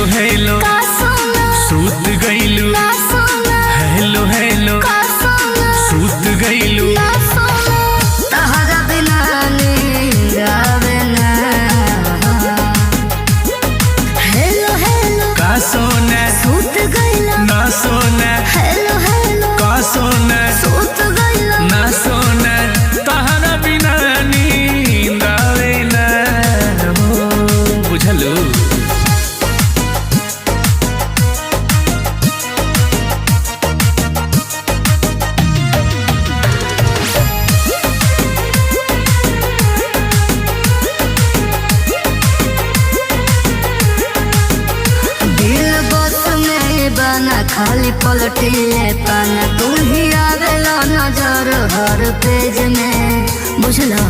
Hello सूत गईलू hello hello सूत गईलू तहरा बिना नींद आवे ना। हेलो हेलो का सोना सूत गईला ना सोना हेलो हेलो का सोना सूत गईला ना सोना तहरा बिना नींद आवे ना हो बुझलू। बना खाली पलटिले पाना तू ही आवेला नजर हर पेज में बुझला।